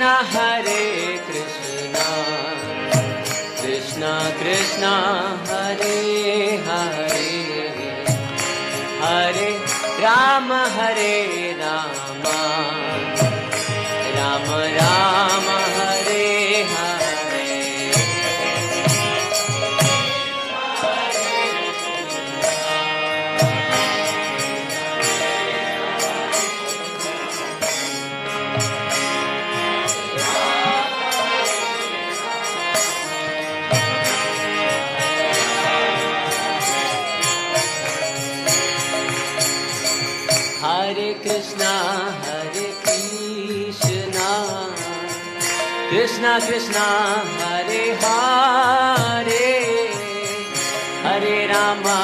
Hare Krishna, Krishna Krishna Hare Hare, Hare Rama Hare Rama, Rama Rama Hare Hare. Hare Krishna, Hare Krishna, Krishna Krishna, Hare Hare, Hare Rama,